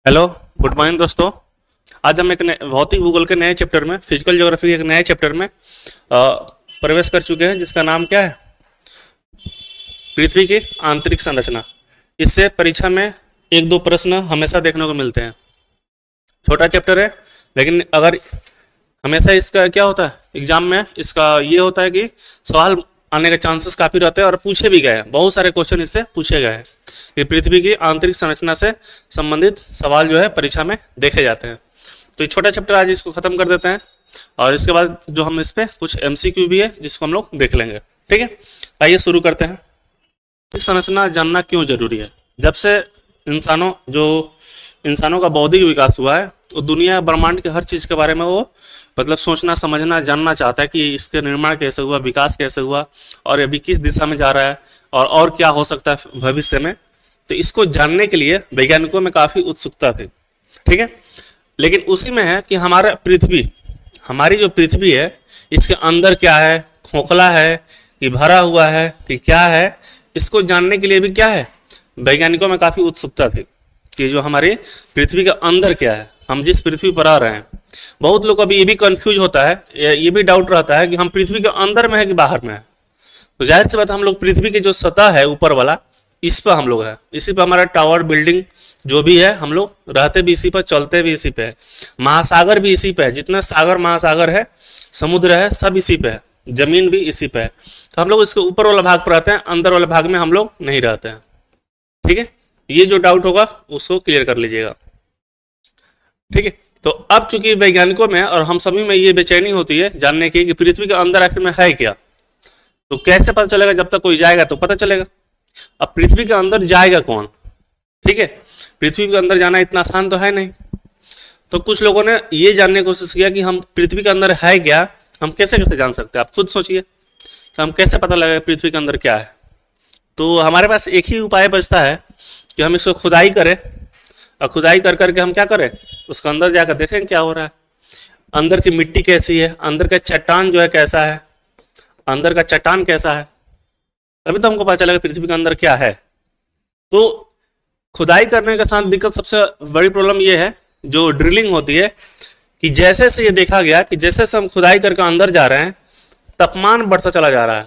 Hello, good morning दोस्तों। आज हम एक भौतिक भूगोल के नए चैप्टर में, फिजिकल ज्योग्राफी के एक नए चैप्टर में प्रवेश कर चुके हैं, जिसका नाम क्या है? पृथ्वी की आंतरिक संरचना। इससे परीक्षा में एक दो प्रश्न हमेशा देखने को मिलते हैं। छोटा चैप्टर है, लेकिन अगर हमेशा इसका क्या होता है एग्जाम में, इसका ये होता है कि सवाल आने के चांसेस काफी रहते हैं और पूछे भी गए हैं। बहुत सारे क्वेश्चन इससे पूछे गए हैं कि पृथ्वी की आंतरिक संरचना से संबंधित सवाल जो है परीक्षा में देखे जाते हैं। तो ये छोटा चैप्टर आज इसको खत्म कर देते हैं और इसके बाद जो हम इस पे कुछ एमसीक्यू भी है जिसको हम लोग देख लेंगे। ठीक है, आइए शुरू करते हैं। संरचना जानना क्यों जरूरी है? जब से इंसानों का बौद्धिक विकास हुआ है, तो दुनिया ब्रह्मांड के हर चीज के बारे में वो मतलब सोचना, समझना, जानना चाहता है कि इसके निर्माण कैसे हुआ, विकास कैसे हुआ और अभी किस दिशा में जा रहा है और क्या हो सकता है भविष्य में। तो इसको जानने के लिए वैज्ञानिकों में काफी उत्सुकता थी। ठीक है, लेकिन उसी में है कि हमारी जो पृथ्वी है, इसके अंदर क्या है, खोखला है कि भरा हुआ है कि क्या है, इसको जानने के लिए भी क्या है, वैज्ञानिकों में काफी उत्सुकता थी कि जो हमारी पृथ्वी के अंदर क्या है, हम जिस पृथ्वी पर आ रहे हैं। बहुत लोग अभी ये भी कंफ्यूज होता है, ये भी डाउट रहता है कि हम पृथ्वी के अंदर में है कि बाहर में है। तो जाहिर सी बात, हम लोग पृथ्वी की जो सतह है ऊपर वाला, इस पर हम लोग है, इसी पर हमारा टावर, बिल्डिंग जो भी है, हम लोग रहते भी इसी पर, चलते भी इसी पे है। महासागर भी इसी पे है, जितने सागर महासागर है, समुद्र है, सब इसी पे है, जमीन भी इसी पे है। तो हम लोग इसके ऊपर वाला भाग पर रहते हैं, अंदर वाले भाग में हम लोग नहीं रहते हैं। ठीक है, ये जो डाउट होगा उसको क्लियर कर लीजिएगा। ठीक है, तो अब चूंकि वैज्ञानिकों में और हम सभी में ये बेचैनी होती है जानने की कि पृथ्वी के अंदर आखिर में है क्या। तो कैसे पता चलेगा? जब तक कोई जाएगा तो पता चलेगा। अब पृथ्वी के अंदर जाएगा कौन? ठीक है, पृथ्वी के अंदर जाना इतना आसान तो है नहीं। तो कुछ लोगों ने ये जानने की कोशिश किया कि हम पृथ्वी के अंदर है क्या, हम कैसे कैसे जान सकते हैं। आप खुद सोचिए कि हम कैसे पता लगेगा पृथ्वी के अंदर क्या है। तो हमारे पास एक ही उपाय बचता है कि हम इसको खुदाई करें, और खुदाई कर करके हम क्या करें, उसके अंदर जाकर देखें क्या हो रहा है, अंदर की मिट्टी कैसी है, अंदर का चट्टान जो है कैसा है, अंदर का चट्टान कैसा है, तभी तो हमको पता चलेगा पृथ्वी के अंदर क्या है। तो खुदाई करने के साथ दिक्कत, सबसे बड़ी प्रॉब्लम ये है जो ड्रिलिंग होती है, कि जैसे से ये देखा गया कि जैसे से हम खुदाई करके अंदर जा रहे हैं, तापमान बढ़ता चला जा रहा है,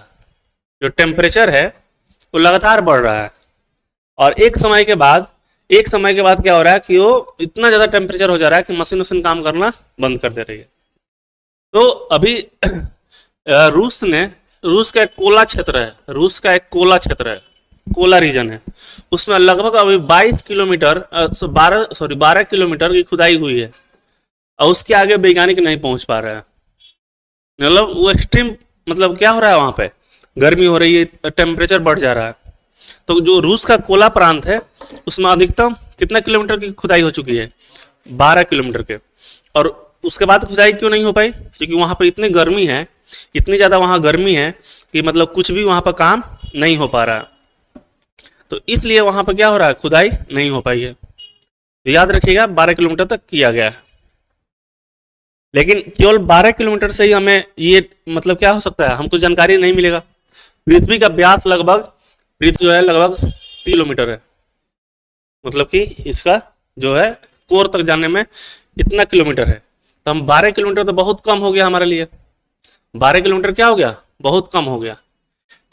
जो टेम्परेचर है वो लगातार बढ़ रहा है। और एक समय के बाद क्या हो रहा है कि वो इतना ज्यादा टेम्परेचर हो जा रहा है कि मशीन काम करना बंद कर दे रही है। तो अभी रूस का एक कोला क्षेत्र है, कोला रीजन है, उसमें लगभग अभी 12 किलोमीटर की खुदाई हुई है, और उसके आगे वैज्ञानिक नहीं पहुंच पा रहे हैं। मतलब वो एक्सट्रीम, मतलब क्या हो रहा है, वहां पे गर्मी हो रही है, टेम्परेचर बढ़ जा रहा है। तो जो रूस का कोला प्रांत है, उसमें अधिकतम कितना किलोमीटर की खुदाई हो चुकी है? 12 किलोमीटर के। और उसके बाद खुदाई क्यों नहीं हो पाई? क्योंकि वहां पर इतनी गर्मी है, इतनी ज्यादा वहां गर्मी है कि मतलब कुछ भी वहां पर काम नहीं हो पा रहा है। तो इसलिए वहां पर क्या हो रहा है, खुदाई नहीं हो पाई है। तो याद रखिएगा 12 किलोमीटर तक किया गया है। लेकिन केवल 12 किलोमीटर से ही हमें ये मतलब क्या हो सकता है, हमको जानकारी नहीं मिलेगा। पृथ्वी का व्यास लगभग 3 किलोमीटर है, मतलब कि इसका जो है कोर तक जाने में इतना किलोमीटर है। तो हम 12 किलोमीटर तो बहुत कम हो गया हमारे लिए। 12 किलोमीटर क्या हो गया, बहुत कम हो गया।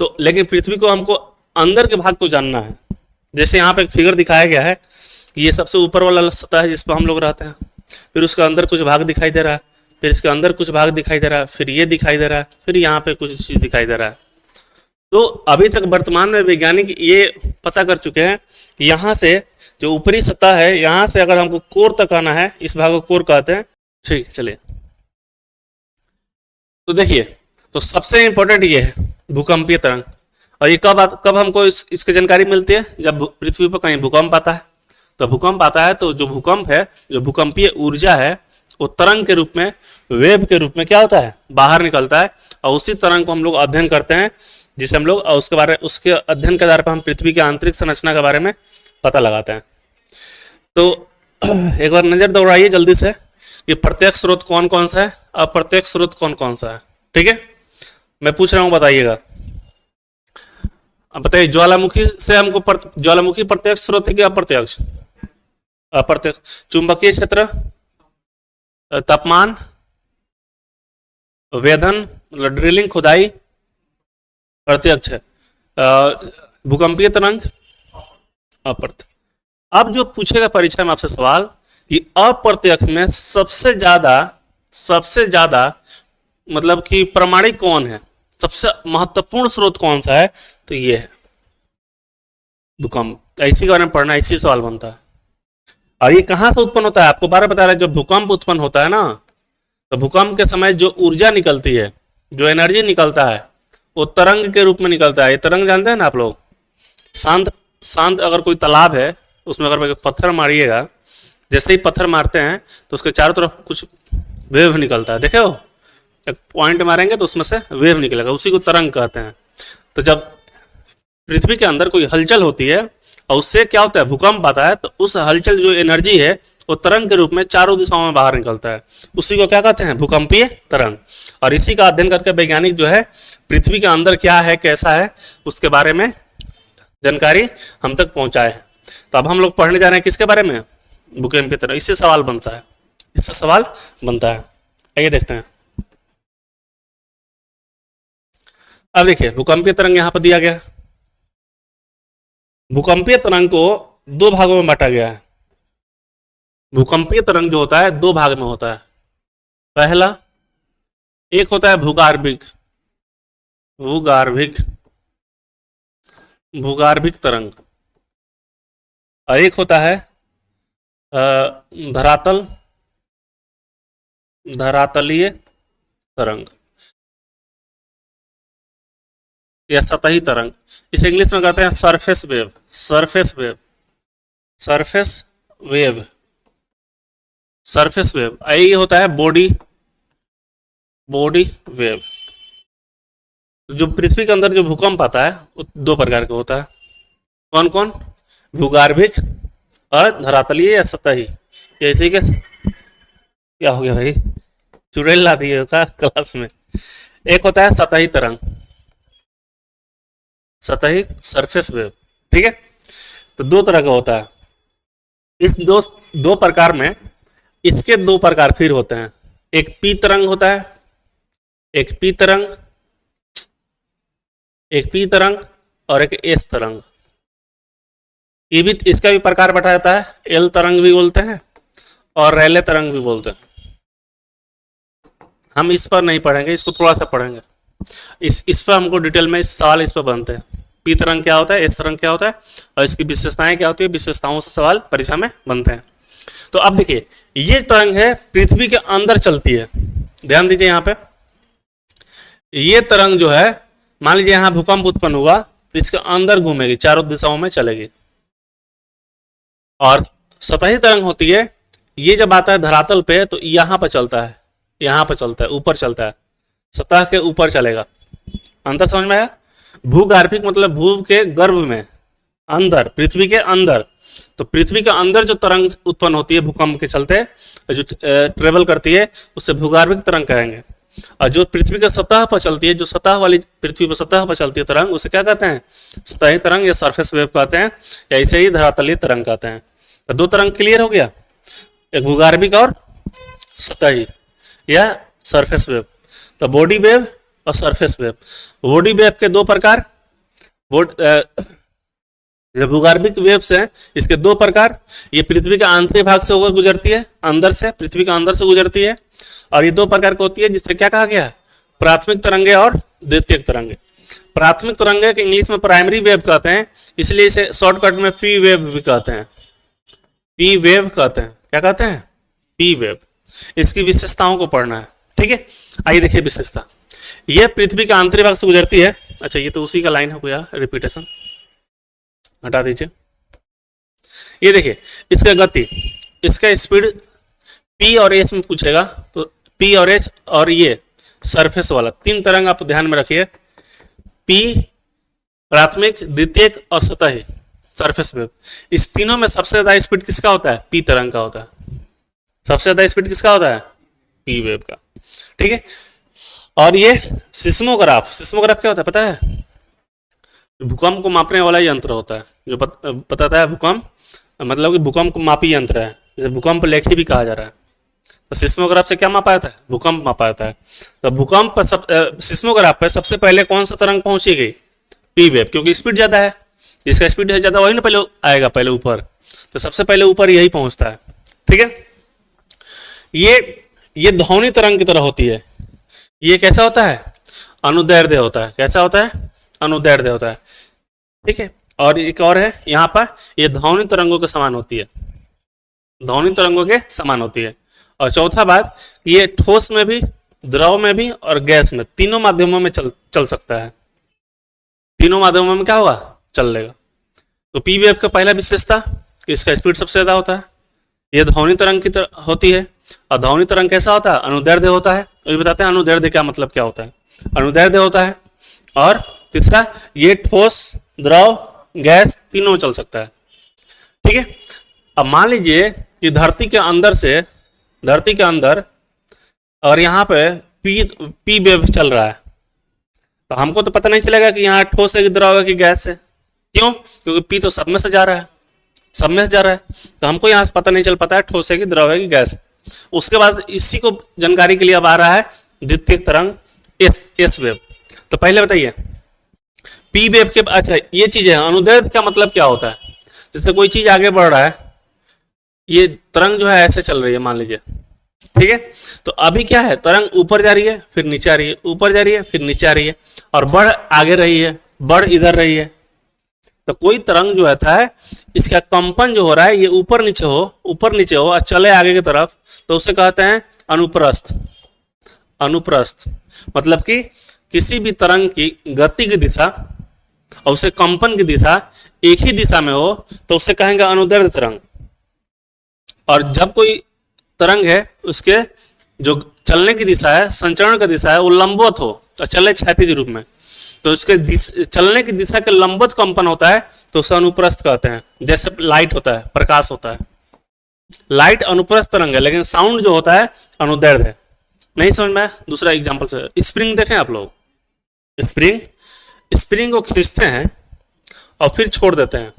तो लेकिन पृथ्वी को हमको अंदर के भाग को जानना है। जैसे यहाँ पे एक फिगर दिखाया गया है कि ये सबसे ऊपर वाला सतह है जिस पर हम लोग रहते हैं, फिर उसके अंदर कुछ भाग दिखाई दे रहा है, फिर इसके अंदर कुछ भाग दिखाई दे रहा है, फिर ये दिखाई दे रहा है, फिर यहाँ पे कुछ चीज दिखाई दे रहा है। तो अभी तक वर्तमान में वैज्ञानिक ये पता कर चुके हैं कि यहाँ से जो ऊपरी सतह है, यहाँ से अगर हमको कोर तक आना है, इस भाग को कोर कहते हैं। ठीक, चलिए तो देखिए, तो सबसे इंपॉर्टेंट ये है भूकंपीय तरंग। और ये कब हमको इसकी जानकारी मिलती है? जब पृथ्वी पर कहीं भूकंप आता है। तो भूकंप आता है तो जो भूकंप है, जो भूकंपीय ऊर्जा है, वो तरंग के रूप में, वेव के रूप में क्या होता है, बाहर निकलता है। और उसी तरंग को हम लोग अध्ययन करते हैं, जिसे हम लोग उसके अध्ययन के आधार पर हम पृथ्वी की आंतरिक संरचना के बारे में पता लगाते हैं। तो एक बार नजर दौड़ाइए जल्दी से कि प्रत्यक्ष स्रोत कौन कौन सा है, अप्रत्यक्ष स्रोत कौन कौन सा है। ठीक है, मैं पूछ रहा हूं, बताइएगा। अब बताइए, ज्वालामुखी प्रत्यक्ष स्रोत है कि अप्रत्यक्ष? अप्रत्यक्ष। चुंबकीय क्षेत्र, तापमान, वेधन मतलब ड्रिलिंग खुदाई, प्रत्यक्ष है। भूकंपीय तरंग, अप्रत्यक्ष। अब जो पूछेगा परीक्षा में आपसे सवाल कि अप्रत्यक्ष में सबसे ज्यादा मतलब कि प्रमाणिक कौन है, सबसे महत्वपूर्ण स्रोत कौन सा है, तो ये है भूकंप। इसी के बारे में पढ़ना, इसी सवाल बनता है। और ये कहां से उत्पन्न होता है, आपको बार बता रहा है, जब भूकंप उत्पन्न होता है ना, तो भूकंप के समय जो ऊर्जा निकलती है, जो एनर्जी निकलता है, वो तरंग के रूप में निकलता है। ये तरंग जानते हैं ना आप लोग। शांत अगर कोई तालाब है, उसमें अगर पत्थर मारिएगा, जैसे ही पत्थर मारते हैं तो उसके चारों तरफ कुछ वेव निकलता है, देखे हो, एक पॉइंट मारेंगे तो उसमें से वेव निकलेगा, उसी को तरंग कहते हैं। तो जब पृथ्वी के अंदर कोई हलचल होती है और उससे क्या होता है, भूकंप आता है, तो उस हलचल जो एनर्जी है वो तरंग के रूप में चारों दिशाओं में बाहर निकलता है, उसी को क्या कहते हैं, भूकंपीय तरंग। और इसी का अध्ययन करके वैज्ञानिक जो है पृथ्वी के अंदर क्या है, कैसा है, उसके बारे में जानकारी हम तक पहुंचाए हैं। तो अब हम लोग पढ़ने जा रहे हैं किसके बारे में, भूकंपीय तरंग। इससे सवाल बनता है, इससे सवाल बनता है। आइए देखते हैं। अब देखिए भूकंपीय तरंग यहां पर दिया गया है। भूकंपीय तरंग को दो भागों में बांटा गया है। भूकंपीय तरंग जो होता है दो भाग में होता है। पहला एक होता है भूगार्भिक भूगार्भिक तरंग, और एक होता है धरातलीय तरंग या सतही तरंग। इसे इंग्लिश में कहते हैं सरफेस वेव। ये होता है बॉडी वेव। जो पृथ्वी के अंदर जो भूकंप आता है वो दो प्रकार का होता है। कौन कौन, भूगार्भिक और धरातलीय या सतही। जैसे कि क्या हो गया भाई, चुड़ैल ला दिए का क्लास में। एक होता है सतही तरंग, सतही सरफेस वेव, ठीक है। तो दो तरह का होता है। इस दो प्रकार में इसके दो प्रकार फिर होते हैं। एक पी तरंग होता है, एक पी तरंग और एक एस तरंग। ये भी, इसका भी प्रकार बैठा जाता है, एल तरंग भी बोलते हैं और रैले तरंग भी बोलते हैं। हम इस पर नहीं पढ़ेंगे, इसको थोड़ा सा पढ़ेंगे। इस पर हमको डिटेल में सवाल इस पर बनते हैं। पी तरंग क्या होता है, एस तरंग क्या होता है और इसकी विशेषताएं क्या होती है, विशेषताओं से सवाल परीक्षा में बनते हैं। तो अब देखिए, ये तरंग है पृथ्वी के अंदर चलती है। ध्यान दीजिए यहाँ पे, ये तरंग जो है, मान लीजिए यहाँ भूकंप उत्पन्न हुआ तो इसके अंदर घूमेगी, चारों दिशाओं में चलेगी। और सतही तरंग होती है, ये जब आता है धरातल पे तो यहाँ पर चलता है, ऊपर चलता है, सतह के ऊपर चलेगा। अंतर समझ में आया। भूगार्भिक मतलब भू के गर्भ में, अंदर, पृथ्वी के अंदर। तो पृथ्वी के अंदर जो तरंग उत्पन्न होती है भूकंप के चलते, जो ट्रेवल करती है, उससे भूगार्भिक तरंग कहेंगे। और जो पृथ्वी के सतह पर चलती है, जो सतह वाली पृथ्वी पर सतह पर चलती है तरंग, उसे क्या कहते हैं, सतही तरंग या सरफेस वेव कहते हैं, या इसे ही धरातलीय तरंग कहते हैं। तो दो तरंग क्लियर हो गया, एक भूगार्भिक और सतही या सरफेस वेव। तो बॉडी वेव और सरफेस वेव। बॉडी वेव के दो प्रकार, भूगार्भिक वेव से इसके दो प्रकार। ये पृथ्वी के आंतरिक भाग से होकर गुजरती है, अंदर से, पृथ्वी के अंदर से गुजरती है। और ये दो प्रकार की होती है, जिससे क्या कहा गया है, प्राथमिक तरंगे और द्वितीयक तरंगे। प्राथमिक तरंगे के इंग्लिश में प्राइमरी वेव कहते हैं, इसलिए इसे शॉर्टकट में पी वेव भी कहते हैं। पी वेव कहते हैं, क्या कहते हैं, पी वेव। इसकी विशेषताओं को पढ़ना है, ठीक है। आइए देखिए विशेषता। यह पृथ्वी के आंतरिक भाग से गुजरती है। अच्छा, ये तो उसी का लाइन हो गया, रिपीटेशन हटा दीजिए। ये देखिए इसका गति, इसका स्पीड पी और एच में पूछेगा तो पी और एच और ये सरफेस वाला तीन तरंग आप ध्यान में रखिए। पी प्राथमिक, द्वितीयक और सतही सरफेस वेव। इस तीनों में सबसे ज्यादा स्पीड किसका होता है, पी तरंग का होता है। सबसे ज्यादा स्पीड किसका होता है, पी वेव का, ठीक है। और ये सिस्मोग्राफ क्या होता है पता है, भूकंप को मापने वाला यंत्र होता है, जो बताता है भूकंप मतलब कि भूकंप मापी यंत्र है, जैसे भूकंप लेखी भी कहा जा रहा है। तो सिस्मोग्राफ से क्या मापा जाता है? भूकंप मापा जाता है। तो भूकंप पर सिस्मोग्राफ पे सबसे पहले कौन सा तरंग पहुंची गई? पी वेव, क्योंकि स्पीड ज्यादा है, जिसका स्पीड है ज्यादा वही ना पहले आएगा, पहले ऊपर। तो सबसे पहले ऊपर यही पहुंचता है, ठीक है। ये ध्वनि तरंग की तरह होती है। ये कैसा होता है? अनुदैर्ध्य होता है। कैसा होता है? अनुदैर्ध्य होता है, ठीक है। और एक और है यहाँ पर, ये ध्वनि तरंगों के समान होती है, ध्वनि तरंगों के समान होती है। और चौथा बात, ये ठोस में भी, द्रव में भी और गैस में, तीनों माध्यमों में चल सकता है। तीनों माध्यमों में क्या होगा? चल लेगा। तो पी वेव का पहला विशेषता कि इसका स्पीड सबसे ज्यादा होता है, यह ध्वनि तरंग की तरह होती है। और ध्वनि तरंग कैसा होता है? अनुदैर्ध्य होता है। तो ये बताते हैं अनुदैर्ध्य क्या मतलब क्या होता है। अनुदैर्ध्य होता है। और तीसरा, ये ठोस, द्रव, गैस तीनों में चल सकता है, ठीक है। अब मान लीजिए कि धरती के अंदर और यहाँ पे पी वेव चल रहा है, तो हमको तो पता नहीं चलेगा कि यहाँ ठोस है कि द्रव है कि गैस है। क्यों? क्योंकि पी तो सब में से जा रहा है, सब में से जा रहा है, तो हमको यहाँ से पता नहीं चल पाता है ठोस है कि द्रव है कि गैस है। उसके बाद इसी को जानकारी के लिए अब आ रहा है द्वितीय तरंग, एस वेव। तो पहले बताइए पी वेव के, अच्छा ये चीज है, अनुदैर्ध्य का मतलब क्या होता है? जैसे कोई चीज आगे बढ़ रहा है, ये तरंग जो है ऐसे चल रही है मान लीजिए, ठीक है। तो अभी क्या है, तरंग ऊपर जा रही है, फिर नीचे आ रही है, ऊपर जा रही है, फिर नीचे आ रही है, और बढ़ आगे रही है, बढ़ इधर रही है। तो कोई तरंग जो है इसका कंपन जो हो रहा है, ये ऊपर नीचे हो और चले आगे की तरफ, तो उसे कहते हैं अनुप्रस्थ। अनुप्रस्थ मतलब कि किसी भी तरंग की गति की दिशा और उसे कंपन की दिशा एक ही दिशा में हो तो उसे कहेंगे अनुदैर्ध्य तरंग। और जब कोई तरंग है उसके जो चलने की दिशा है, संचरण की दिशा है, वो लंबवत हो और चले क्षैतिज रूप में, तो उसके चलने की दिशा के लंबवत कंपन होता है, तो उसे अनुप्रस्थ कहते हैं। जैसे लाइट होता है, प्रकाश होता है, लाइट अनुप्रस्थ तरंग है, लेकिन साउंड जो होता है अनुदैर्ध्य है। नहीं समझ में? दूसरा एग्जांपल से, स्प्रिंग देखें आप लोग, स्प्रिंग को खींचते हैं और फिर छोड़ देते हैं,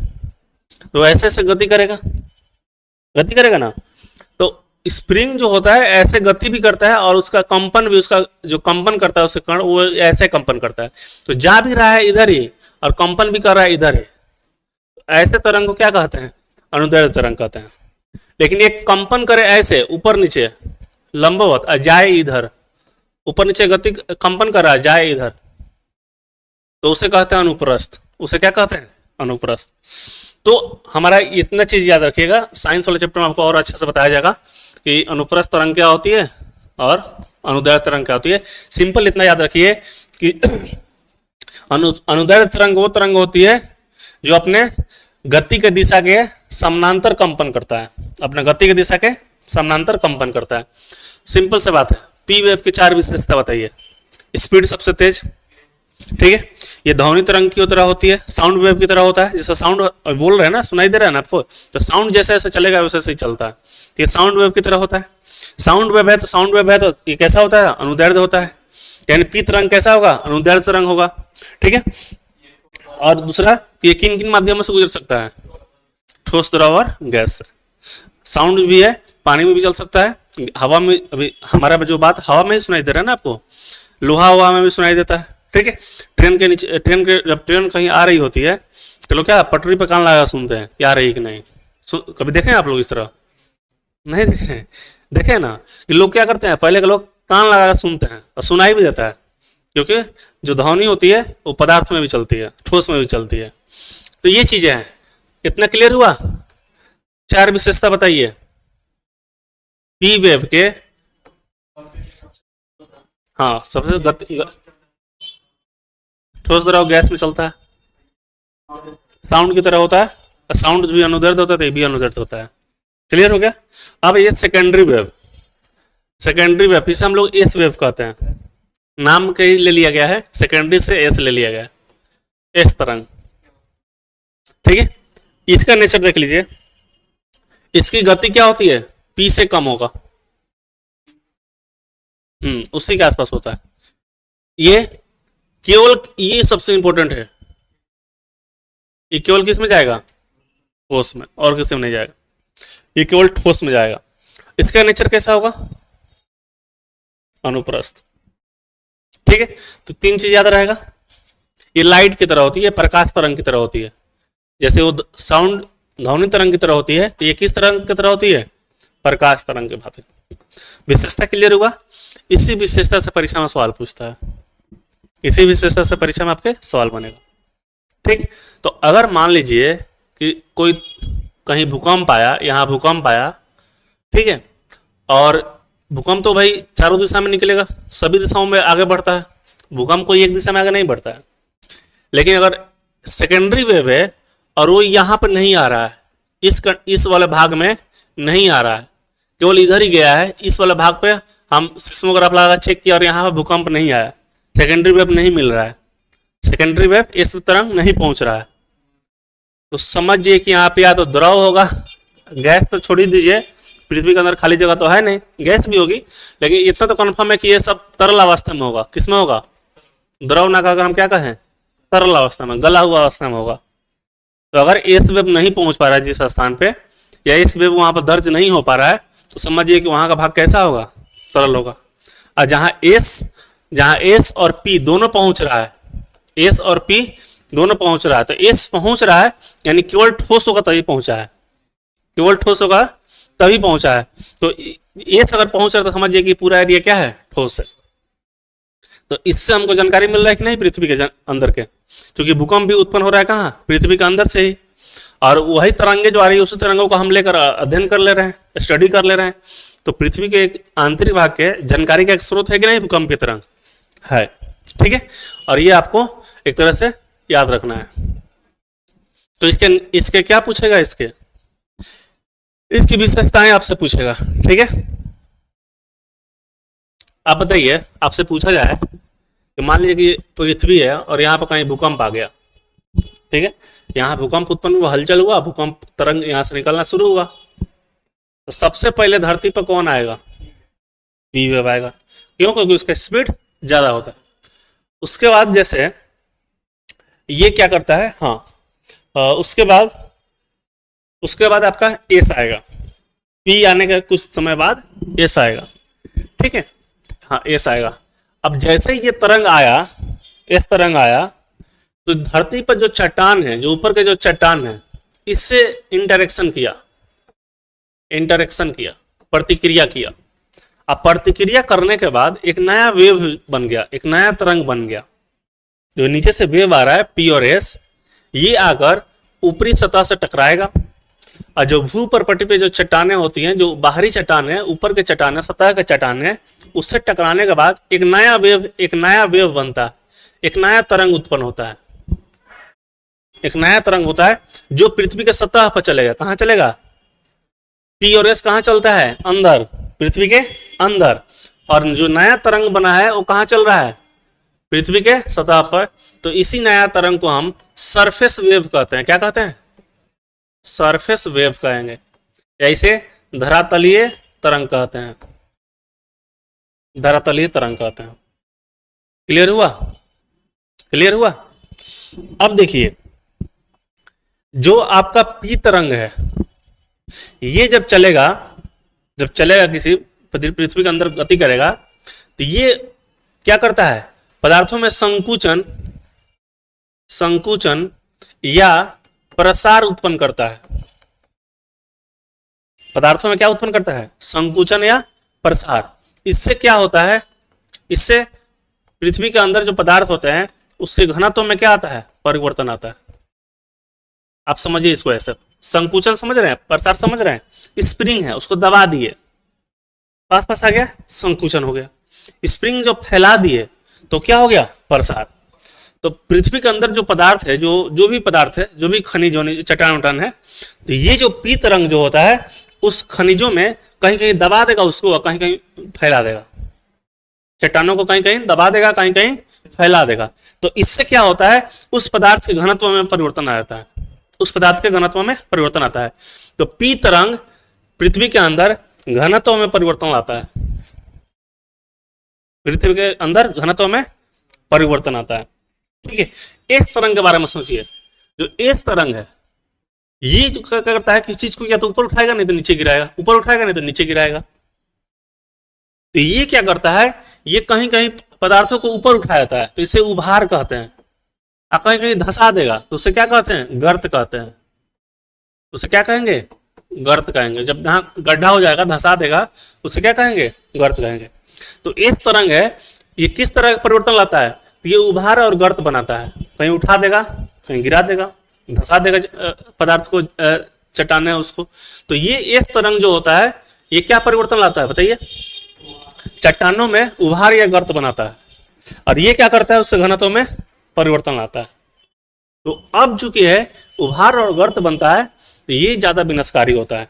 तो ऐसे ऐसे गति करेगा ना। तो स्प्रिंग जो होता है ऐसे गति भी करता है और उसका कंपन भी, उसका जो कंपन करता है उससे कण वो ऐसे कंपन करता है, तो जा भी रहा है इधर ही और कंपन भी कर रहा है इधर ही। ऐसे तरंग को क्या कहते हैं? अनुदैर्ध्य तरंग कहते हैं। लेकिन एक कंपन करे ऐसे ऊपर नीचे लंबवत और जाए इधर, ऊपर नीचे गति कंपन कर रहा है, जाए इधर, तो उसे कहते हैं अनुप्रस्थ। उसे क्या कहते हैं? अनुप्रस्थ। तो हमारा इतना चीज याद रखिएगा, साइंस वाले चैप्टर में आपको और अच्छे से बताया जाएगा कि अनुप्रस्थ तरंग क्या होती है और अनुदैर्ध्य तरंग क्या होती है। सिंपल इतना याद रखिए कि अनुदैर्ध्य तरंग वो तरंग होती है जो अपने गति के दिशा के समानांतर कंपन करता है, अपने गति के दिशा के समानांतर कंपन करता है। सिंपल से बात है। पी वेव की 4 विशेषता बताइए। स्पीड सबसे तेज, ठीक है, ये ध्वनि तरंग की तरह होती है, साउंड वेव की तरह होता है। जैसा साउंड बोल रहे हैं ना, सुनाई दे रहा है ना आपको, तो साउंड जैसे जैसे चलेगा वैसे वैसे ही चलता है, तो ये साउंड वेव की तरह होता है। साउंड वेव है तो ये कैसा होता है? अनुदैर्ध्य होता है। यानी पी तरंग कैसा होगा? अनुदैर्ध्य तरंग होगा, ठीक है। और दूसरा, ये किन किन माध्यमों से गुजर सकता है? ठोस, द्रव और गैस से। साउंड भी है, पानी में भी चल सकता है, हवा में, अभी हमारा जो बात हवा में ही सुनाई दे रहा है ना आपको, लोहा हवा में भी सुनाई देता है, ठीक है। ट्रेन के नीचे, जब ट्रेन कहीं आ रही होती है तो लोग क्या पटरी पे कान लगा सुनते हैं कि आ रही कि नहीं। कभी देखे आप लोग इस तरह? नहीं देखे? देखे ना कि लोग क्या करते हैं, पहले के लोग कान लगा सुनते हैं और सुनाई भी देता है, क्योंकि जो ध्वनि होती है वो पदार्थ में भी चलती है, ठोस में भी चलती है। तो ये चीजें हैं। इतना क्लियर हुआ? 4 विशेषता बताइए पी वेव के। हाँ, सबसे ठोस, द्रव, गैस में चलता है, साउंड की तरह होता है, साउंड भी अनुदैर्ध्य होता है तो ये भी अनुदैर्ध्य होता है। क्लियर हो गया? अब ये सेकेंडरी वेव, इसे हम लोग एस वेव कहते हैं। नाम कहीं ले लिया गया है, सेकेंडरी से एस ले लिया गया है, एस तरंग, ठीक है। इसका नेचर देख लीजिए, इसकी गति क्या होती है? पी से कम होगा, उसी के आसपास होता है। ये केवल, ये सबसे इंपॉर्टेंट है, ये केवल किस में जाएगा? ठोस में, और किसी में नहीं जाएगा, ये केवल ठोस में जाएगा। इसका नेचर कैसा होगा? अनुप्रस्थ। ठीक है, तो 3 चीज याद रहेगा। ये लाइट की तरह होती है, प्रकाश तरंग की तरह होती है। जैसे वो साउंड ध्वनि तरंग की तरह होती है, तो ये किस तरंग की तरह होती है? प्रकाश तरंग के भांति। विशेषता क्लियर हुआ? इसी विशेषता से परीक्षा में सवाल पूछता है, इसी विशेषता से परीक्षा में आपके सवाल बनेगा। ठीक, तो अगर मान लीजिए कि कोई कहीं भूकंप आया, यहां भूकंप आया, ठीक है, और भूकंप तो भाई चारों दिशा में निकलेगा, सभी दिशाओं में आगे बढ़ता है, भूकंप कोई एक दिशा में आगे नहीं बढ़ता है। लेकिन अगर सेकेंडरी वेव है और वो यहां पर नहीं आ रहा है, इस वाले भाग में नहीं आ रहा है, केवल इधर ही गया है, इस वाले भाग पे हम सिस्मोग्राफ लगा चेक किया और यहाँ पे भूकंप नहीं आया, सेकेंडरी वेव नहीं मिल रहा है, सेकेंडरी वेव इस तरंग नहीं पहुंच रहा है, तो समझिए कि यहाँ पे या तो द्रव होगा, गैस तो छोड़ ही दीजिए, पृथ्वी के अंदर खाली जगह तो है नहीं, गैस भी होगी, लेकिन इतना तो कंफर्म है कि ये सब तरल अवस्था में होगा। किसमें होगा? द्रव ना कहकर हम क्या कहें? तरल अवस्था में, गला हुआ अवस्था में होगा। तो अगर एस वेव नहीं पहुंच पा रहा है जिस स्थान पे, या एस वेव वहां पर दर्ज नहीं हो पा रहा है, तो समझिए कि वहां का भाग कैसा होगा? तरल होगा। और जहां एस और पी दोनों पहुंच रहा है, एस और पी दोनों पहुंच रहा है, तो एस पहुंच रहा है यानी केवल ठोस होगा तभी पहुंचा है, केवल ठोस होगा तभी पहुंचा है। तो एस अगर पहुंच रहा है तो समझिए कि पूरा एरिया क्या है? ठोस है। तो इससे हमको जानकारी मिल रहा है कि नहीं पृथ्वी के अंदर के, क्योंकि भूकंप भी उत्पन्न हो रहा है कहाँ? पृथ्वी के अंदर से ही, और वही तरंगे जो आ रही है उसी तरंगों को हम लेकर अध्ययन कर ले रहे हैं, स्टडी कर ले रहे हैं। तो पृथ्वी के एक आंतरिक भाग के जानकारी का एक स्रोत है कि नहीं भूकंप की तरंग है। ठीक है, और ये आपको एक तरह से याद रखना है। तो इसके क्या पूछेगा? इसकी विशेषताएं आपसे पूछेगा। ठीक है, आप बताइए, आपसे पूछा जाए कि मान लीजिए कि पृथ्वी है और यहाँ पर कहीं भूकंप आ गया, ठीक है, यहाँ भूकंप उत्पन्न हुआ, हलचल हुआ, भूकंप तरंग यहाँ से निकलना शुरू हुआ, तो सबसे पहले धरती पर कौन आएगा? बी वेव आएगा। क्यों? क्योंकि उसका स्पीड ज्यादा होता है। उसके बाद जैसे ये क्या करता है, हाँ, उसके बाद आपका एस आएगा, पी आने के कुछ समय बाद एस आएगा। ठीक है, हाँ, एस आएगा। अब जैसे ही ये तरंग आया, एस तरंग आया, तो धरती पर जो चट्टान है, जो ऊपर के जो चट्टान है, इससे इंटरेक्शन किया, प्रतिक्रिया किया। अब प्रतिक्रिया करने के बाद एक नया वेव बन गया, एक नया तरंग बन गया। जो नीचे से वेव आ रहा है पी और एस, ये आकर ऊपरी सतह से टकराएगा, और जो भू परपटी पे जो चट्टानें होती हैं, जो बाहरी चट्टान है, ऊपर के चट्टान है, सतह के चट्टान है, उससे टकराने के बाद एक नया वेव बनता है, एक नया तरंग उत्पन्न होता है, एक नया तरंग होता है जो पृथ्वी के सतह पर चलेगा। कहां चलेगा? पी और एस कहां चलता है? अंदर, पृथ्वी के अंदर। और जो नया तरंग बना है वो कहां चल रहा है? पृथ्वी के सतह पर। तो इसी नया तरंग को हम सरफेस वेव कहते हैं। क्या कहते हैं? सरफेस वेव कहेंगे, या इसे धरातलीय तरंग कहते हैं, धरातलीय तरंग कहते हैं। क्लियर हुआ? क्लियर हुआ? अब देखिए, जो आपका पी तरंग है, ये जब चलेगा किसी पृथ्वी के अंदर गति करेगा, तो ये क्या करता है? पदार्थों में संकुचन या प्रसार उत्पन्न करता है। पदार्थों में क्या उत्पन्न करता है? संकुचन या प्रसार। इससे क्या होता है? इससे पृथ्वी के अंदर जो पदार्थ होते हैं उसके घनत्व में क्या आता है? परिवर्तन आता है। आप समझिए इसको ऐसे, संकुचन समझ रहे हैं, प्रसार समझ रहे हैं। स्प्रिंग है, उसको दबा दिए, पास आ गया, संकुचन हो गया। स्प्रिंग जो फैला दिए तो क्या हो गया? प्रसार। तो पृथ्वी के अंदर जो पदार्थ है, जो भी पदार्थ है, जो भी खनिज चट्टान वटान है, तो ये जो पी तरंग जो होता है उस खनिजों में कहीं कहीं दबा देगा उसको, कहीं कहीं फैला देगा, चट्टानों को कहीं कहीं दबा देगा, कहीं कहीं फैला देगा। तो इससे क्या होता है? उस पदार्थ के घनत्व में परिवर्तन आ जाता है, उस पदार्थ के घनत्व में परिवर्तन आता है। तो पी तरंग पृथ्वी के अंदर घनत्व में परिवर्तन लाता है, पृथ्वी के अंदर घनत्व में परिवर्तन आता है। ठीक है, एस तरंग के बारे में सोचिए। जो एस तरंग है ये जो क्या करता है, किसी चीज को या तो ऊपर उठाएगा नहीं तो नीचे गिराएगा, ऊपर उठाएगा नहीं तो नीचे गिराएगा। तो ये क्या करता है, ये कहीं कहीं पदार्थों को ऊपर उठा जाता है, तो इसे उभार कहते हैं। और कहीं कहीं धंसा देगा तो उसे क्या कहते हैं, गर्त कहते हैं। उसे क्या कहेंगे, गर्त कहेंगे। जब यहाँ गड्ढा हो जाएगा, धंसा देगा, उसे क्या कहेंगे, गर्त कहेंगे। तो एक तरंग है, ये किस तरह का परिवर्तन लाता है, तो ये उभार और गर्त बनाता है। कहीं उठा देगा, कहीं गिरा देगा, धंसा देगा पदार्थ को, चट्टान है उसको। तो ये एक तरंग जो होता है, ये क्या परिवर्तन लाता है बताइए, चट्टानों में उभार या गर्त बनाता है। और ये क्या करता है, उससे घनत्व में परिवर्तन लाता है। तो अब चूंकि है उभार और गर्त बनता है, तो ये ज्यादा विनाशकारी होता है।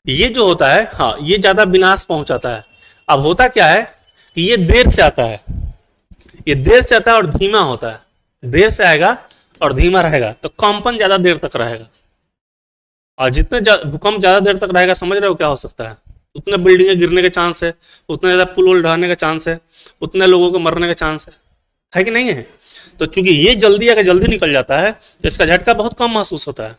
ये जो होता है, हाँ, ये ज्यादा विनाश पहुंचाता है। अब होता क्या है कि ये देर से आता है, ये देर से आता है और धीमा होता है। देर से आएगा और धीमा रहेगा, तो कंपन ज्यादा देर तक रहेगा। और जितने भूकंप ज्यादा देर तक रहेगा, समझ रहे हो क्या हो सकता है, उतने बिल्डिंगें गिरने के चांस है, उतने ज्यादा पुल उल ढहने का चांस है, उतने लोगों को मरने का चांस है कि नहीं है। तो चूंकि ये जल्दी आकर जल्दी निकल जाता है, तो इसका झटका बहुत कम महसूस होता है।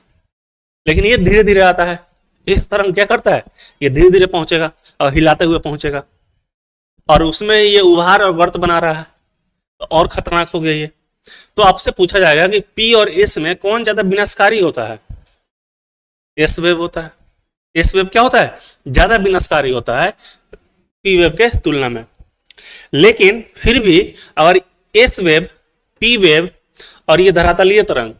लेकिन ये धीरे धीरे आता है। इस तरंग क्या करता है, ये धीरे धीरे पहुंचेगा और हिलाते हुए पहुंचेगा, और उसमें ये उभार और गर्त बना रहा है, तो और खतरनाक हो गया ये। तो आपसे पूछा जाएगा कि पी और एस में कौन ज्यादा विनाशकारी होता है, एस वेव होता है। एस वेव क्या होता है, ज्यादा विनाशकारी होता है पी वेव के तुलना में। लेकिन फिर भी अगर एस वेव, पी वेव और ये धरातलीय तरंग,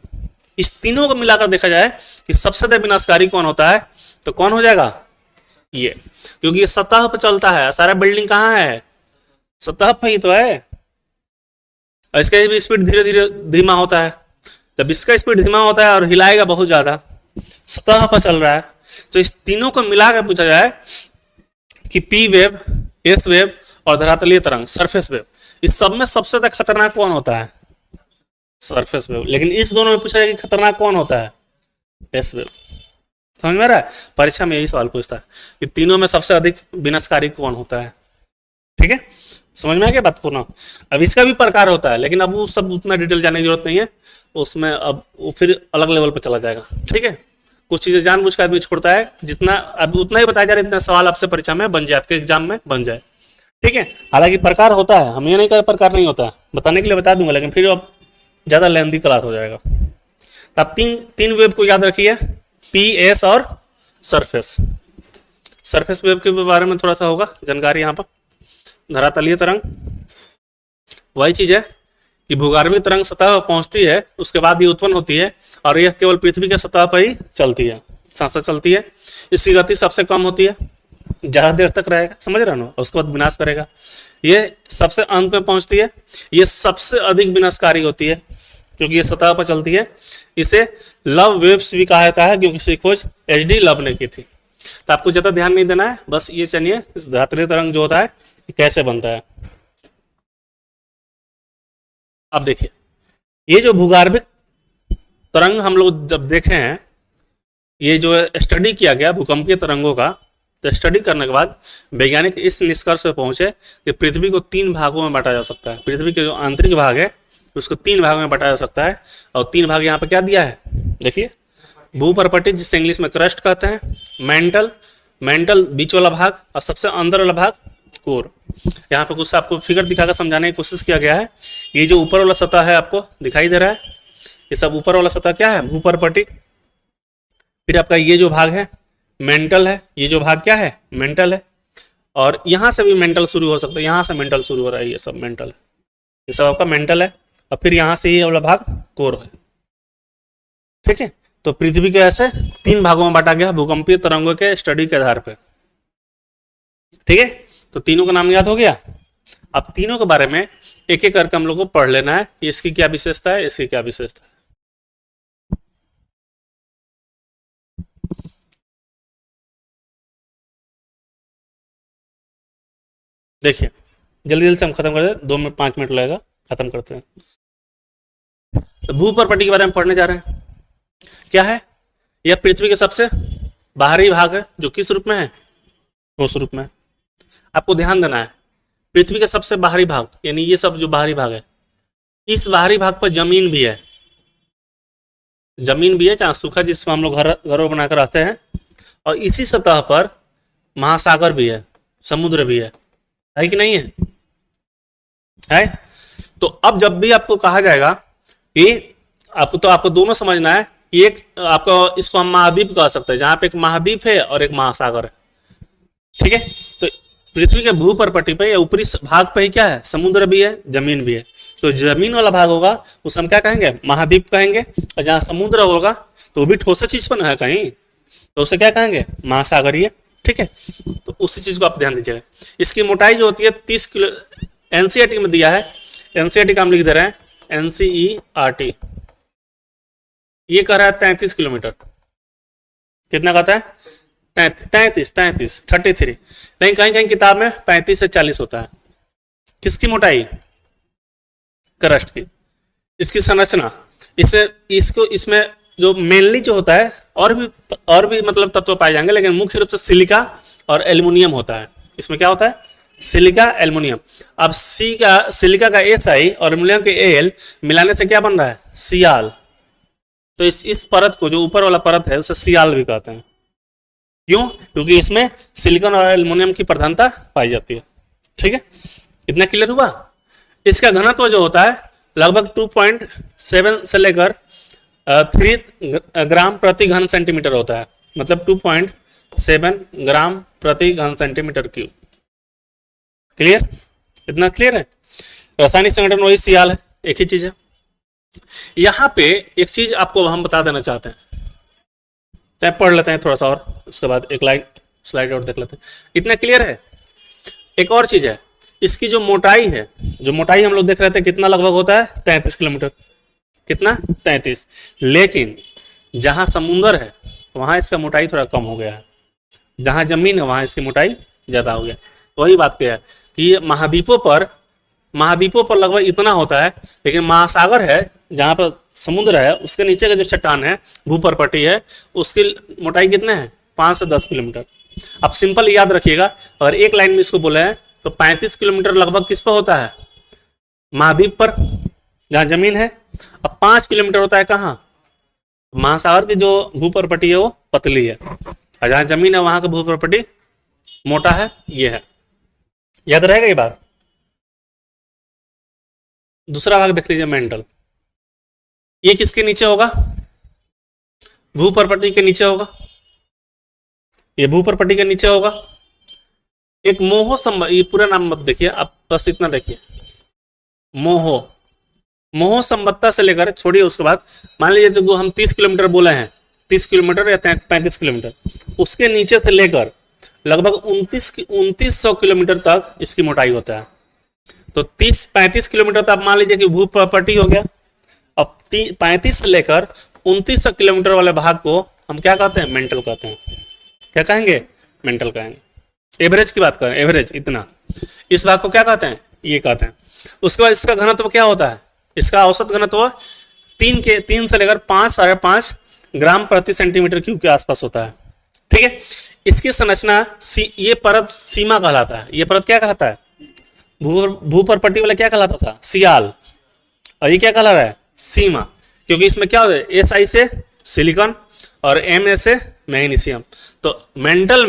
इस तीनों को मिलाकर देखा जाए कि सबसे ज्यादा विनाशकारी कौन होता है, तो कौन हो जाएगा, ये। क्योंकि ये सतह पर चलता है, सारा बिल्डिंग कहाँ है, सतह पर ही तो है। और इसका भी स्पीड धीरे धीरे धीमा होता है। जब इसका स्पीड धीमा होता है और हिलाएगा बहुत ज्यादा, सतह पर चल रहा है, तो इस तीनों को मिलाकर पूछा जाए कि पी वेव, एस वेव और धरातलीय तरंग, सरफेस वेव, इस सब में सबसे ज्यादा खतरनाक कौन होता है, सरफेस वेव। लेकिन इस दोनों में पूछा जाए कि खतरनाक कौन होता है, एस वेव। समझ में आ रहा है, परीक्षा में यही सवाल पूछता है कि तीनों में सबसे अधिक विनाशकारी कौन होता है। ठीक है, समझ में आ गया बात को ना। अब इसका भी प्रकार होता है, लेकिन अब वो सब उतना डिटेल जाने की जरूरत नहीं है, उसमें अब वो फिर अलग लेवल पर चला जाएगा। ठीक है, कुछ चीजें जानबूझ कर आदमी छोड़ता है, जितना अब उतना ही बताया जा रहा है, इतना सवाल आपसे परीक्षा में बन जाए, आपके एग्जाम में बन जाए। ठीक है, हालांकि प्रकार होता है, हम ये नहीं कर प्रकार नहीं होता, बताने के लिए बता दूंगा, लेकिन फिर अब ज्यादा लेंथी क्लास हो जाएगा। अब तीन वेव को याद रखिए, पी, एस और सरफेस। सरफेस वेव के बारे में थोड़ा सा होगा जानकारी यहाँ पर। धरातलीय तरंग वही चीज है कि भूगर्भीय तरंग सतह पर पहुंचती है, उसके बाद ये उत्पन्न होती है, और यह केवल पृथ्वी के सतह पर ही चलती है, साथ साथ चलती है। इसकी गति सबसे कम होती है, ज्यादा देर तक रहेगा, समझ रहे हो, उसके बाद विनाश करेगा। ये सबसे अंत में पहुंचती है, ये सबसे अधिक विनाशकारी होती है क्योंकि ये सतह पर चलती है। इसे लव वेव्स भी कहा जाता है, क्योंकि इसकी खोज HD लव ने की थी। तो आपको ज्यादा ध्यान नहीं देना है, बस ये जानिए इस धरातलीय तरंग जो होता है कैसे बनता है। अब देखिए, ये जो भूगर्भिक तरंग हम लोग जब देखे हैं, ये जो स्टडी किया गया भूकंपीय तरंगों का, तो स्टडी करने के बाद वैज्ञानिक इस निष्कर्ष पे पहुंचे कि पृथ्वी को 3 भागों में बांटा जा सकता है। पृथ्वी के जो आंतरिक भाग है उसको 3 भागों में बांटा जा सकता है, और 3 भाग यहाँ पे क्या दिया है, देखिए, भूपर्पटी जिसे इंग्लिश में क्रस्ट कहते हैं, मेंटल बीच वाला भाग, और सबसे अंदर वाला भाग कोर। यहाँ पे कुछ आपको फिगर दिखाकर समझाने की कोशिश किया गया है। ये जो ऊपर वाला सतह है आपको दिखाई दे रहा है, ये सब ऊपर वाला सतह क्या है, भूपर्पटी। फिर आपका ये जो भाग है मेंटल है, ये जो भाग क्या है, मेंटल है, और यहाँ से भी मेंटल शुरू हो सकता है, यहाँ से मेंटल शुरू हो रहा है, ये सब मेंटल है, ये सब आपका मेंटल है, और फिर यहाँ से ये वाला भाग कोर है। ठीक है, तो पृथ्वी के ऐसे 3 भागों में बांटा गया भूकंपीय तरंगों के स्टडी के आधार पे। ठीक है, तो तीनों का नाम याद हो गया। अब तीनों के बारे में एक एक करके हम लोग को पढ़ लेना है, इसकी क्या विशेषता है, इसकी क्या विशेषता है। देखिए, जल्दी जल्दी से हम खत्म कर दें, 2 मिनट 5 मिनट लगेगा, खत्म करते हैं। तो भूपर्पटी के बारे में पढ़ने जा रहे हैं। क्या है, यह पृथ्वी के सबसे बाहरी भाग है, जो किस रूप में है, ठोस रूप में। आपको ध्यान देना है, पृथ्वी का सबसे बाहरी भाग, यानी ये सब जो बाहरी भाग है, इस बाहरी भाग पर जमीन भी है। जमीन भी है जहाँ सूखा, जिसमें हम लोग घरों बनाकर रहते हैं, और इसी सतह पर महासागर भी है, समुद्र भी है कि नहीं है? तो अब जब भी आपको कहा जाएगा कि आपको दोनों समझना है कि एक आपको इसको हम महाद्वीप कह सकते हैं, जहां पे एक महाद्वीप है और एक महासागर है, ठीक है। तो पृथ्वी के भूपर्पटी पे या ऊपरी भाग पे ही क्या है, समुद्र भी है, जमीन भी है। तो जमीन वाला भाग होगा उसे हम क्या कहेंगे, महाद्वीप कहेंगे, और जहां समुद्र होगा तो वो भी ठोस चीज पर है कहीं, तो उसे क्या कहेंगे, महासागरीय, ठीक है। तो उसी चीज को आप ध्यान दीजिएगा। इसकी मोटाई जो होती है 30 किलो, एनसीईआरटी में दिया है, एनसीईआरटी का हम लिख दे रहे हैं, एनसीईआरटी ये कह रहा है 33 किलोमीटर। कितना कहता है, 33 33 नहीं, कहीं कहीं किताब में 35 से 40 होता है। किसकी मोटाई, क्रस्ट की। इसकी संरचना, इसे इसको इसमें जो मेनली जो होता है, और भी मतलब तत्व पाए जाएंगे, लेकिन मुख्य रूप से सिलिका और एल्युमिनियम होता है। इसमें क्या होता है, सिलिका एल्युमिनियम। अब सिलिका का SI और एल्युमिनियम के Al मिलाने से क्या बन रहा है, सियाल। तो इस परत को, जो ऊपर वाला परत है, उसे सियाल भी कहते हैं। क्यों, क्योंकि इसमें सिलिकॉन और एल्युमिनियम की प्रधानता पाई जाती है, ठीक है। इतना क्लियर हुआ। इसका घनत्व जो होता है लगभग 2.7 से लेकर 3 ग्राम प्रति घन सेंटीमीटर होता है, मतलब 2.7 ग्राम प्रति घन सेंटीमीटर क्यूब। क्लियर, इतना क्लियर है। रासायनिक संगठन वही सियाल है, एक ही चीज है। यहां पे एक चीज आपको हम बता देना चाहते हैं, चाहे पढ़ लेते हैं थोड़ा सा और उसके बाद एक स्लाइड और देख लेते हैं। इतना क्लियर है। एक और चीज है, इसकी जो मोटाई है, जो मोटाई हम लोग देख रहे थे कितना लगभग होता है, 33 किलोमीटर। कितना, 33। लेकिन जहां समुंदर है वहां इसका मोटाई थोड़ा कम हो गया है, जहां जमीन है वहां इसकी मोटाई ज्यादा हो गया। वही बात क्या है कि महाद्वीपों पर लगभग इतना होता है, लेकिन महासागर है जहां पर समुद्र है, उसके नीचे का जो चट्टान है, भूपर्पटी है, उसकी मोटाई कितने है, 5 से 10 किलोमीटर। अब सिंपल याद रखिएगा, अगर एक लाइन में इसको बोले हैं तो 35 किलोमीटर लगभग किस पर होता है, महाद्वीप पर जहां जमीन है। अब 5 किलोमीटर होता है कहाँ, महासागर की जो भूपर्पटी है वो पतली है, और जहां जमीन है वहां का भूपर्पटी मोटा है, ये है। याद रहेगा ये बात। दूसरा भाग देख लीजिए, मेंटल। ये किसके नीचे होगा, भूपर्पटी के नीचे होगा, ये भूपर्पटी के नीचे होगा। एक मोहो संबंध, ये पूरा नाम मत देखिए आप, बस इतना देखिए, मोहो संबत्ता से लेकर, छोड़िए उसके बाद, मान लीजिए जो हम 30 किलोमीटर बोले हैं, 30 किलोमीटर या 35 किलोमीटर, उसके नीचे से लेकर लगभग 2900 किलोमीटर तक इसकी मोटाई होता है। तो 35 किलोमीटर तक मान लीजिए कि भूपर्पटी हो गया। अब 35 से लेकर 2900 किलोमीटर वाले भाग को हम क्या कहते हैं, मेंटल कहते हैं। क्या कहेंगे, मेंटल कहेंगे। एवरेज की बात करें, एवरेज इतना, इस भाग को क्या कहते हैं, ये कहते हैं। उसके बाद इसका घनत्व क्या होता है, इसका औसत घनत्व 3 से लेकर 5 साढ़े 5 ग्राम प्रति सेंटीमीटर क्यूब के आसपास होता है, ठीक है। इसकी संरचना ये परत सीमा कहलाता है। ये परत क्या कहलाता है, भूपर्पटी वाला क्या कहलाता था, सियाल, और ये क्या कहला रहा है, सीमा। क्योंकि इसमें क्या होता है, SI से सिलिकॉन और Ma से मैग्नीशियम। तो मेंटल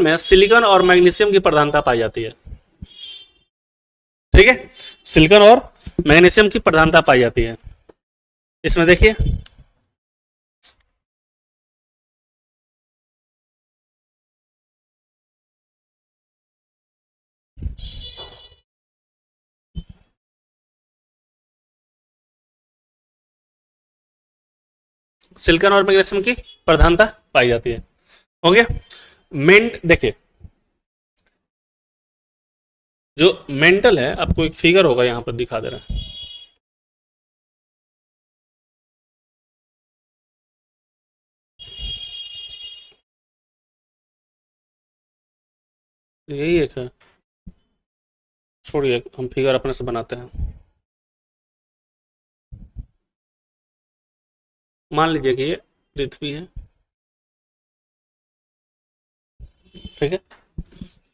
में सिलिकॉन और मैग्नीशियम की प्रधानता पाई जाती है, ठीक है। सिलिकॉन और मैग्नीशियम की प्रधानता पाई जाती है। इसमें देखिए, सिलिकॉन और मैग्नीशियम की प्रधानता पाई जाती है। हो गया। देखिए, जो मेंटल है, आपको एक फिगर होगा यहां पर दिखा दे रहा है, यही एक है। छोड़िए, हम फिगर अपने से बनाते हैं। मान लीजिए कि ये पृथ्वी है, ठीक है।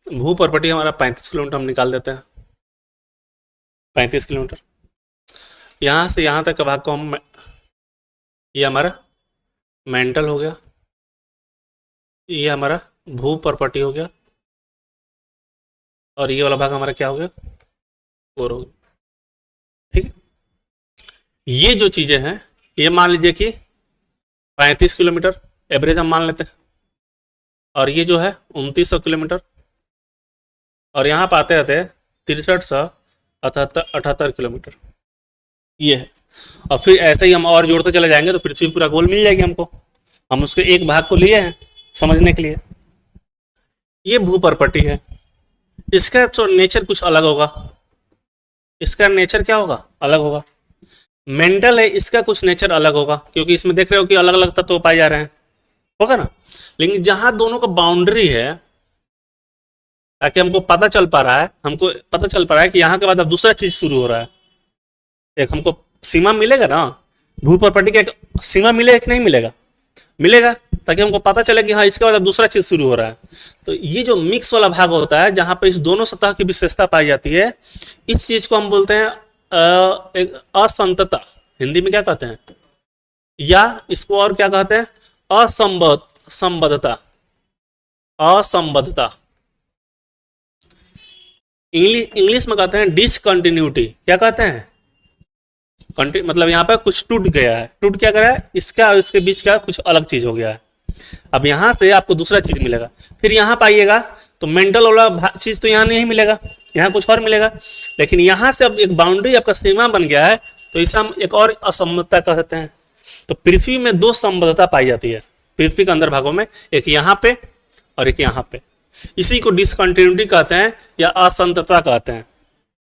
भूपर्पटी हमारा 35 किलोमीटर हम निकाल देते हैं, 35 किलोमीटर। यहां से यहां तक का भाग को हम ये हमारा मेंटल हो गया, ये हमारा भू प्रॉपर्टी हो गया, और ये वाला भाग हमारा क्या हो गया, कोर हो गया। ठीक है, ये जो चीजें हैं ये मान लीजिए कि 35 किलोमीटर एवरेज हम मान लेते हैं, और ये जो है 2900 किलोमीटर, और यहाँ पे आते आते 6378 किलोमीटर ये है। और फिर ऐसे ही हम और जोड़ते चले जाएंगे तो पृथ्वी पूरा गोल मिल जाएगी हमको। हम उसके एक भाग को लिए हैं समझने के लिए। ये भू प्रॉपर्टी है, इसका तो नेचर कुछ अलग होगा, इसका नेचर क्या होगा, अलग होगा। मेंटल है, इसका कुछ नेचर अलग होगा, क्योंकि इसमें देख रहे हो कि अलग अलग तत्व पाए जा रहे हैं, होगा ना। लेकिन जहां दोनों का बाउंड्री है, ताकि हमको पता चल पा रहा है, हमको पता चल पा रहा है कि यहाँ के बाद अब दूसरा चीज शुरू हो रहा है। एक हमको सीमा मिलेगा ना, भू प्रॉपर्टी का एक सीमा मिलेगा कि नहीं मिलेगा, मिलेगा, ताकि हमको पता चले कि हाँ इसके बाद अब दूसरा चीज शुरू हो रहा है। तो ये जो मिक्स वाला भाग होता है, जहां पे इस दोनों सतह की विशेषता पाई जाती है, इस चीज को हम बोलते हैं एक असंतता। हिंदी में क्या कहते हैं, या इसको और क्या कहते हैं, असंबद्धता। असंबद्धता इंग्लिश में कहते हैं डिसकंटिन्यूटी। क्या कहते हैं, मतलब यहाँ पर कुछ टूट गया है। टूट क्या करा है, इसका और इसके बीच का कुछ अलग चीज हो गया है। अब यहाँ से आपको दूसरा चीज मिलेगा, फिर यहाँ पाइएगा तो मेंटल वाला चीज तो यहाँ नहीं मिलेगा, यहाँ कुछ और मिलेगा। लेकिन यहाँ से अब एक बाउंड्री आपका सीमा बन गया है, तो इसे हम एक और असंबद्धता कहते हैं। तो पृथ्वी में दो संबद्धता पाई जाती है पृथ्वी के अंदर भागों में, एक यहाँ पे और एक यहाँ पे। इसी को डिसकंटिन्यूटी कहते हैं या असंतता कहते हैं,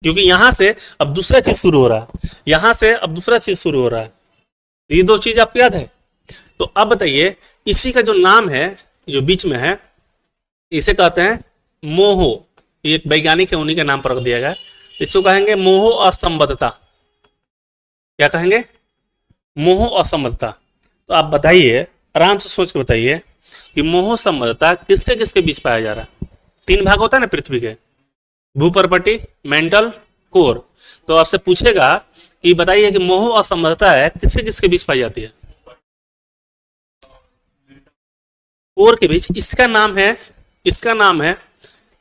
क्योंकि यहां से अब दूसरा चीज शुरू हो रहा है, यहां से अब दूसरा चीज शुरू हो रहा है। ये दो चीज आपको याद है। तो अब बताइए, इसी का जो नाम है जो बीच में है, इसे कहते हैं मोह। ये एक वैज्ञानिक है, उन्हीं के नाम पर रख दिया गया। इसको कहेंगे मोह असंबद्धता। क्या कहेंगे, मोह असंबद्धता। तो आप बताइए, आराम से सोच के बताइए कि मोह संबद्धता किसके किसके बीच पाया जा रहा है। तीन भाग होता है ना पृथ्वी के, भू प्रॉपर्टी, मेंटल, कोर। तो आपसे पूछेगा कि बताइए कि मोह असंबद्धता है किसके किसके बीच पाई जाती है, कोर के बीच। इसका नाम है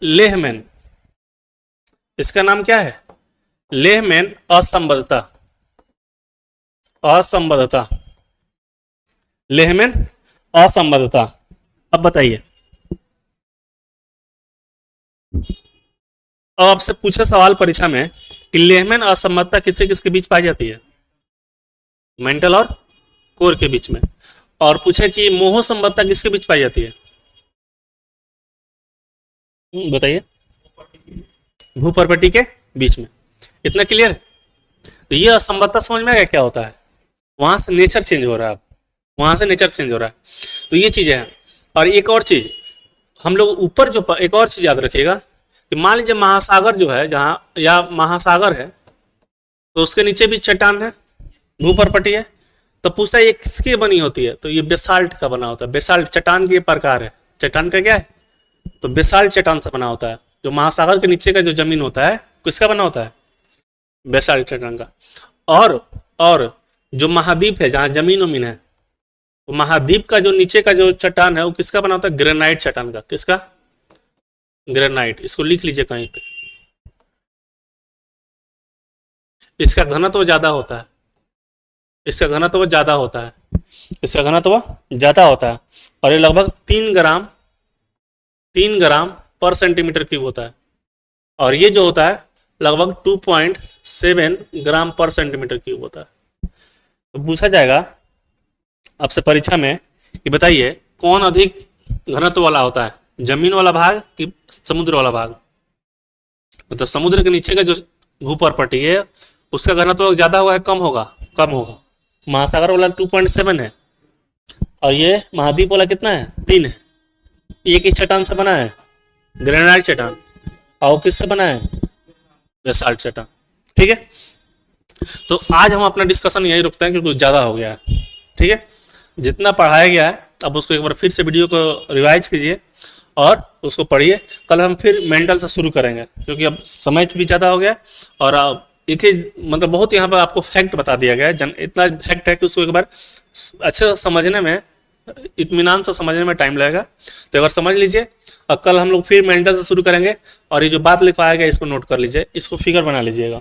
लेहमैन। इसका नाम क्या है, लेहमैन असंबद्धता। असंबद्धता, लेहमैन असंबद्धता। अब बताइए, अब आपसे पूछे सवाल परीक्षा में कि लेहमैन असंबद्धता किससे किसके बीच पाई जाती है, मेंटल और कोर के बीच में। और पूछे कि मोह संबद्धता किसके बीच पाई जाती है, बताइए, भू प्रॉपर्टी के बीच में। इतना क्लियर है। तो ये असंबद्धता समझ में आया क्या होता है, वहां से नेचर चेंज हो रहा है, वहां से नेचर चेंज हो रहा है। तो ये चीजें हैं। और एक और चीज हम लोग ऊपर जो एक और चीज याद रखिएगा कि मान लीजिए महासागर जो है जहां, या महासागर है, तो उसके नीचे भी चट्टान है, भू प्रॉपर्टी है। तो पूछता है ये किसकी बनी होती है, तो ये बेसाल्ट का बना होता है। बेसाल्ट चट्टान के प्रकार है, चट्टान का क्या है, तो बेसाल्ट चट्टान से बना होता है। जो महासागर के नीचे का जो जमीन होता है किसका बना होता है, बेसाल्ट चट्टान का। और जो महाद्वीप है जहां जमीन वमीन है, तो महाद्वीप का जो नीचे का जो चट्टान है वो किसका बना होता है, ग्रेनाइट चट्टान का। किसका, ग्रेनाइट। इसको लिख लीजिए कहीं पे। इसका घनत्व ज्यादा होता है, इसका घनत्व ज्यादा होता है, इसका घनत्व ज्यादा होता है। और ये लगभग 3 ग्राम पर सेंटीमीटर क्यूब होता है। और ये जो होता है लगभग 2.7 ग्राम पर सेंटीमीटर क्यूब होता है। तो पूछा जाएगा आपसे परीक्षा में कि बताइए कौन अधिक घनत्व वाला होता है, जमीन वाला भाग कि समुद्र वाला भाग। मतलब समुद्र के नीचे का जो भू प्रॉपर्टी है उसका घनत्व ज्यादा होगा, कम होगा, कम होगा। महासागर वाला 2.7 है, और ये महाद्वीप वाला कितना है, 3 है। ये किस चट्टान से बना है, ग्रेनाइट चट्टान। और किससे बना है, बेसाल्ट चट्टान। ठीक है। तो आज हम अपना डिस्कशन यही रुकते हैं क्योंकि ज्यादा हो गया है। ठीक है, जितना पढ़ाया गया है अब उसको एक बार फिर से वीडियो को रिवाइज कीजिए और उसको पढ़िए। कल हम फिर मेंटल से शुरू करेंगे क्योंकि अब समय भी ज़्यादा हो गया। और एक ही मतलब बहुत यहाँ पर आपको फैक्ट बता दिया गया है, इतना फैक्ट है कि उसको एक बार अच्छे से समझने में, इत्मीनान से समझने में टाइम लगेगा। तो एक बार समझ लीजिए, और कल हम लोग फिर मेंटल से शुरू करेंगे। और ये जो बात लिखवाया गया इसको नोट कर लीजिए, इसको फिगर बना लीजिएगा।